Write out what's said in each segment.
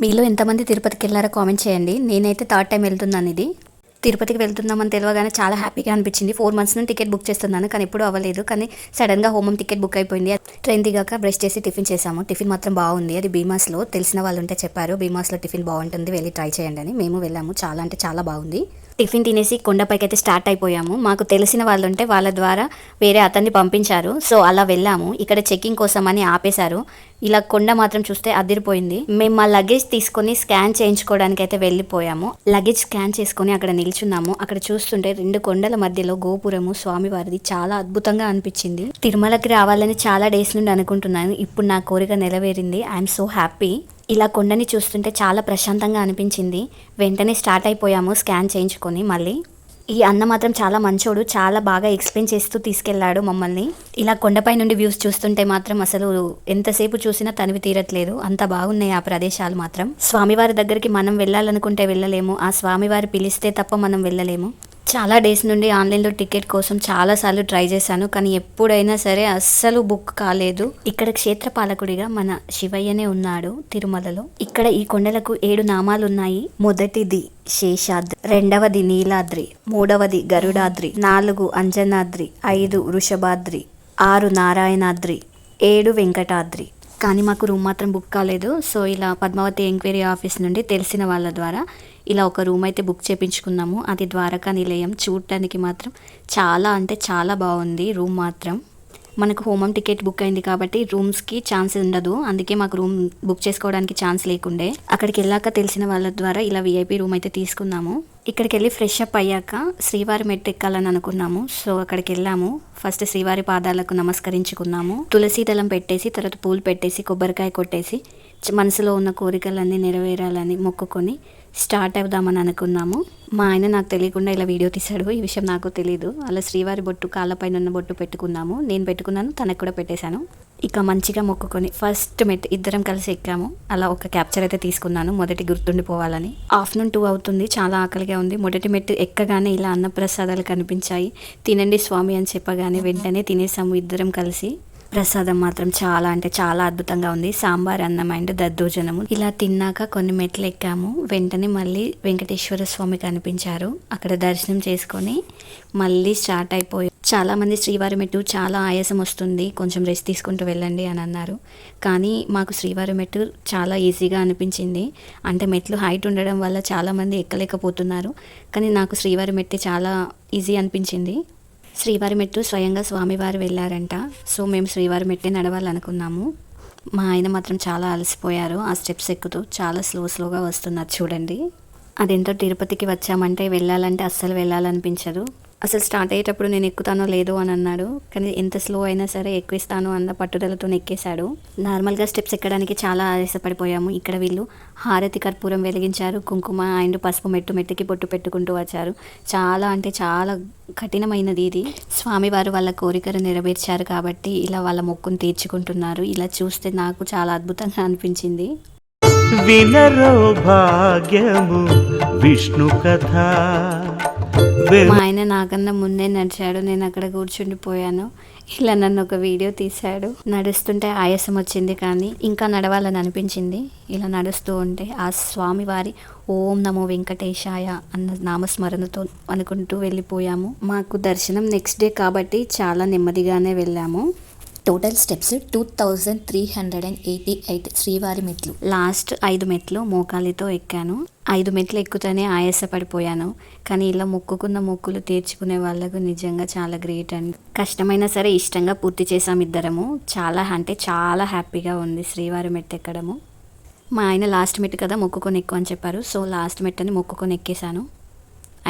మీలో ఎంతమంది తిరుపతికి వెళ్ళారో కామెంట్ చేయండి. నేనైతే థర్డ్ టైం వెళ్తున్నాను. ఇది తిరుపతికి వెళ్తున్నామని తెలియగానే చాలా హ్యాపీగా అనిపించింది. 4 months నుండి టికెట్ బుక్ చేస్తున్నాను, కానీ ఎప్పుడూ అవ్వలేదు. కానీ సడన్గా హోమం టికెట్ బుక్ అయిపోయింది. ట్రైన్ దిగాక బ్రష్ చేసి టిఫిన్ చేసాము. టిఫిన్ మాత్రం బాగుంది. అది భీమాస్లో తెలిసిన వాళ్ళు ఉంటే చెప్పారు, భీమాస్లో టిఫిన్ బాగుంటుంది, వెళ్ళి ట్రై చేయండి అని. మేము వెళ్ళాము. చాలా అంటే చాలా బాగుంది. టిఫిన్ తినేసి కొండపైకి అయితే స్టార్ట్ అయిపోయాము. మాకు తెలిసిన వాళ్ళు ఉంటే వాళ్ళ ద్వారా వేరే అతన్ని పంపించారు. సో అలా వెళ్ళాము. ఇక్కడ చెకింగ్ కోసం అని ఆపేశారు. ఇలా కొండ మాత్రం చూస్తే అదిరిపోయింది. మేము మా లగేజ్ తీసుకొని స్కాన్ చేయించుకోవడానికి అయితే వెళ్ళిపోయాము. లగేజ్ స్కాన్ చేసుకొని అక్కడ నిల్చున్నాము. అక్కడ చూస్తుంటే 2 కొండల మధ్యలో గోపురము స్వామివారిది చాలా అద్భుతంగా అనిపించింది. తిరుమలకి రావాలని చాలా డేస్ నుండి అనుకుంటున్నాను. ఇప్పుడు నా కోరిక నెరవేరింది. I'm so happy. ఇలా కొండని చూస్తుంటే చాలా ప్రశాంతంగా అనిపించింది. వెంటనే స్టార్ట్ అయిపోయాము స్కాన్ చేయించుకొని. మళ్ళీ ఈ అన్న మాత్రం చాలా మంచోడు, చాలా బాగా ఎక్స్ప్లెయిన్ చేస్తూ తీసుకెళ్లాడు మమ్మల్ని. ఇలా కొండపై నుండి వ్యూస్ చూస్తుంటే మాత్రం అసలు ఎంతసేపు చూసినా తనివి తీరట్లేదు, అంత బాగున్నాయి ఆ ప్రదేశాలు మాత్రం. స్వామివారి దగ్గరికి మనం వెళ్ళాలనుకుంటే వెళ్ళలేము, ఆ స్వామివారి పిలిస్తే తప్ప మనం వెళ్ళలేము. చాలా డేస్ నుండి ఆన్లైన్లో టికెట్ కోసం చాలాసార్లు ట్రై చేశాను, కానీ ఎప్పుడైనా సరే అస్సలు బుక్ కాలేదు. ఇక్కడ క్షేత్రపాలకుడిగా మన శివయ్యనే ఉన్నాడు తిరుమలలో. ఇక్కడ ఈ కొండలకు 7 నామాలు ఉన్నాయి. మొదటిది శేషాద్రి, రెండవది నీలాద్రి, మూడవది గరుడాద్రి, 4 అంజనాద్రి, 5 వృషభాద్రి, 6 నారాయణాద్రి, 7 వెంకటాద్రి. కానీ మాకు రూమ్ మాత్రం బుక్ కాలేదు. సో ఇలా పద్మావతి ఎంక్వైరీ ఆఫీస్ నుండి తెలిసిన వాళ్ళ ద్వారా ఇలా ఒక రూమ్ అయితే బుక్ చేయించుకున్నాము. అది ద్వారకా నిలయం. చూడటానికి మాత్రం చాలా అంటే చాలా బాగుంది రూమ్ మాత్రం. మనకు హోమం టికెట్ బుక్ అయింది కాబట్టి రూమ్స్కి ఛాన్స్ ఉండదు, అందుకే మాకు రూమ్ బుక్ చేసుకోవడానికి ఛాన్స్ లేకుండే. అక్కడికి వెళ్ళాక తెలిసిన వాళ్ళ ద్వారా ఇలా విఐపి రూమ్ అయితే తీసుకున్నాము. ఇక్కడికి వెళ్ళి ఫ్రెష్ అప్ అయ్యాక శ్రీవారి మెట్టు ఎక్కాలని అనుకున్నాము. సో అక్కడికి వెళ్ళాము. ఫస్ట్ శ్రీవారి పాదాలకు నమస్కరించుకున్నాము. తులసి దళం పెట్టేసి, తర్వాత పూలు పెట్టేసి, కొబ్బరికాయ కొట్టేసి, మనసులో ఉన్న కోరికలన్నీ నెరవేరాలని మొక్కుకొని స్టార్ట్ అవుదామని అనుకున్నాము. మా ఆయన నాకు తెలియకుండా ఇలా వీడియో తీశాడు. ఈ విషయం నాకు తెలియదు. అలా శ్రీవారి బొట్టు, కాళ్ళపైన ఉన్న బొట్టు పెట్టుకున్నాము. నేను పెట్టుకున్నాను, తనకు కూడా పెట్టేశాను. ఇక మంచిగా మొక్కుకొని ఫస్ట్ మెట్టు ఇద్దరం కలిసి ఎక్కాము. అలా ఒక క్యాప్చర్ అయితే తీసుకున్నాను, మొదటి గుర్తుండిపోవాలని. ఆఫ్టర్నూన్ 2 అవుతుంది, చాలా ఆకలిగా ఉంది. మొదటి మెట్టు ఎక్కగానే ఇలా అన్నప్రసాదాలు కనిపించాయి. తినండి స్వామి అని చెప్పగానే వెంటనే తినేసాము ఇద్దరం కలిసి. ప్రసాదం మాత్రం చాలా అంటే చాలా అద్భుతంగా ఉంది. సాంబార్, అన్నం అండ్ దద్దోజనము. ఇలా తిన్నాక కొన్ని మెట్లు ఎక్కాము. వెంటనే మళ్ళీ వెంకటేశ్వర స్వామి కనిపించారు. అక్కడ దర్శనం చేసుకొని మళ్ళీ స్టార్ట్ అయిపోయి, చాలా మంది శ్రీవారి మెట్టు చాలా ఆయాసం వస్తుంది, కొంచెం రెస్ట్ తీసుకుంటూ వెళ్ళండి అని అన్నారు. కానీ మాకు శ్రీవారి మెట్టు చాలా ఈజీగా అనిపించింది. అంటే మెట్లు హైట్ ఉండడం వల్ల చాలామంది ఎక్కలేకపోతున్నారు, కానీ నాకు శ్రీవారి మెట్టు చాలా ఈజీ అనిపించింది. శ్రీవారి మెట్టు స్వయంగా స్వామివారు వెళ్ళారంట. సో మేము శ్రీవారి మెట్టే నడవాలనుకున్నాము. మా ఆయన మాత్రం చాలా అలసిపోయారు. ఆ స్టెప్స్ ఎక్కుతూ చాలా స్లోగా వస్తున్నారు చూడండి. అదేంటో తిరుపతికి వచ్చామంటే వెళ్ళాలంటే అస్సలు వెళ్ళాలనిపించదు. అసలు స్టార్ట్ అయ్యేటప్పుడు నేను ఎక్కుతానో లేదో అని అన్నాడు, కానీ ఎంత స్లో అయినా సరే ఎక్కిస్తాను అన్న పట్టుదలతో ఎక్కేశాడు. నార్మల్గా స్టెప్స్ ఎక్కడానికి చాలా ఆయాసపడిపోయాము. ఇక్కడ వీళ్ళు హారతి కర్పూరం వెలిగించారు, కుంకుమ అండ్ పసుపు మెట్టుకి బొట్టు పెట్టుకుంటూ వచ్చారు. చాలా అంటే చాలా కఠినమైనది ఇది. స్వామివారు వాళ్ళ కోరికను నెరవేర్చారు కాబట్టి ఇలా వాళ్ళ మొక్కును తీర్చుకుంటున్నారు. ఇలా చూస్తే నాకు చాలా అద్భుతంగా అనిపించింది. వినరో భాగ్యము విష్ణు కథ. మా ఆయన నాకన్నా ముందే నడిచాడు, నేను అక్కడ కూర్చుండిపోయాను. ఇలా నన్ను ఒక వీడియో తీశాడు. నడుస్తుంటే ఆయాసం వచ్చింది, కానీ ఇంకా నడవాలని అనిపించింది. ఇలా నడుస్తూ ఉంటే ఆ స్వామివారి ఓం నమో వెంకటేశాయ అన్న నామస్మరణతో అనుకుంటూ వెళ్ళిపోయాము. మాకు దర్శనం నెక్స్ట్ డే కాబట్టి చాలా నెమ్మదిగానే వెళ్ళాము. టోటల్ స్టెప్స్ 2388 శ్రీవారి మెట్లు. లాస్ట్ 5 మెట్లు మోకాలితో ఎక్కాను. 5 మెట్లు ఎక్కుతూనే ఆయాసపడిపోయాను. కానీ ఇలా మొక్కుకున్న మొక్కులు తీర్చుకునే వాళ్ళకు నిజంగా చాలా గ్రేట్ అండి. కష్టమైనా సరే ఇష్టంగా పూర్తి చేసాం ఇద్దరము. చాలా అంటే చాలా హ్యాపీగా ఉంది శ్రీవారి మెట్టు ఎక్కడము. మా ఆయన లాస్ట్ మెట్టు కదా మొక్కుకొని ఎక్కువ అని చెప్పారు. సో లాస్ట్ మెట్టుని మొక్కుకొని ఎక్కేశాను.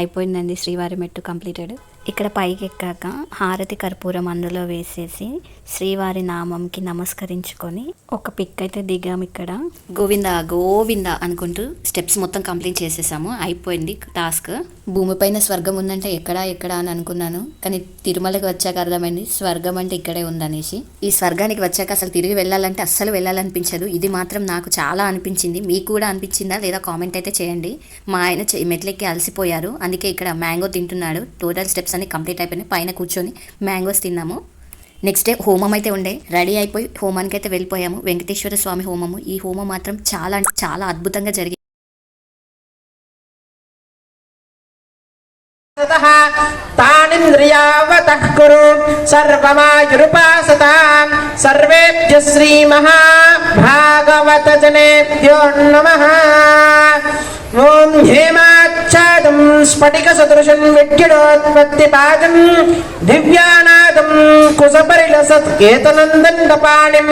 అయిపోయిందండి శ్రీవారి మెట్టు కంప్లీటెడ్. ఇక్కడ పైకి ఎక్కాక హారతి కర్పూరం అందులో వేసేసి శ్రీవారి నామంకి నమస్కరించుకొని ఒక పిక్ అయితే దిగాము. ఇక్కడ గోవిందా గోవిందా అనుకుంటూ స్టెప్స్ మొత్తం కంప్లీట్ చేసేసాము. అయిపోయింది టాస్క్. భూమిపైన స్వర్గం ఉందంటే ఎక్కడ అని అనుకున్నాను, కానీ తిరుమలకి వచ్చాక అర్థమైంది స్వర్గం అంటే ఇక్కడే ఉందనేసి. ఈ స్వర్గానికి వచ్చాక అసలు తిరిగి వెళ్ళాలంటే అస్సలు వెళ్ళాలనిపించదు. ఇది మాత్రం నాకు చాలా అనిపించింది. మీకు కూడా అనిపించిందా లేదా కామెంట్ అయితే చేయండి. మా ఆయన మెట్లెక్కి అలసిపోయారు, అందుకే ఇక్కడ మ్యాంగో తింటున్నాడు. టోటల్ స్టెప్స్ అన్ని కంప్లీట్ అయిపోయినాయి. పైన కూర్చొని మ్యాంగోస్ తిన్నాము. నెక్స్ట్ డే హోమం అయితే ఉండే, రెడీ అయిపోయి హోమానికి అయితే వెళ్ళిపోయాము. వెంకటేశ్వర స్వామి హోమము. ఈ హోమం మాత్రం చాలా అంటే చాలా అద్భుతంగా జరిగింది. తానింద్రియావతః కురు సర్వమాయురుపాసతాం సర్వేభ్యః శ్రీ మహాభాగవత జనేభ్యో నమః. ఓం హేమాచ్ఛాదం స్ఫటిక సదృశం విద్యుదోత్పత్తిపాదం దివ్యానాదం కుశపరిలసత్కేతనం దండపాణిం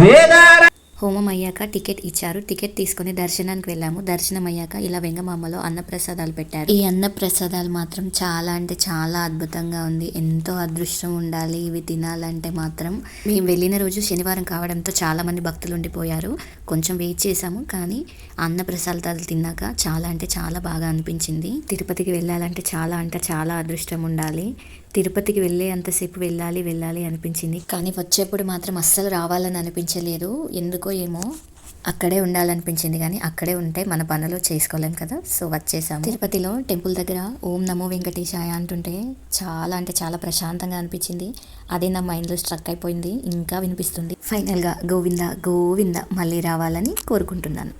వేదార. హోమం అయ్యాక టికెట్ ఇచ్చారు. టికెట్ తీసుకుని దర్శనానికి వెళ్ళాము. దర్శనం అయ్యాక ఇలా వెంగమామలో అన్నప్రసాదాలు పెట్టారు. ఈ అన్నప్రసాదాలు మాత్రం చాలా అంటే చాలా అద్భుతంగా ఉంది. ఎంతో అదృష్టం ఉండాలి ఇవి తినాలంటే మాత్రం. మేము వెళ్ళిన రోజు శనివారం కావడంతో చాలా మంది భక్తులు ఉండిపోయారు. కొంచెం వెయిట్ చేసాము, కానీ అన్నప్రసాదాలు తిన్నాక చాలా అంటే చాలా బాగా అనిపించింది. తిరుపతికి వెళ్ళాలంటే చాలా అంటే చాలా అదృష్టం ఉండాలి. తిరుపతికి వెళ్ళే అంతసేపు వెళ్ళాలి అనిపించింది, కానీ వచ్చేప్పుడు మాత్రం అస్సలు రావాలని అనిపించలేదు. ఎందుకో ఏమో అక్కడే ఉండాలనిపించింది, కానీ అక్కడే ఉంటే మన పనులు చేసుకోలేం కదా, సో వచ్చేసాము. తిరుపతిలో టెంపుల్ దగ్గర ఓం నమో వెంకటేశాయ అంటుంటే చాలా అంటే చాలా ప్రశాంతంగా అనిపించింది. అదే నా మైండ్లో స్ట్రక్ అయిపోయింది, ఇంకా వినిపిస్తుంది. ఫైనల్గా గోవింద గోవింద మళ్ళీ రావాలని కోరుకుంటున్నాను.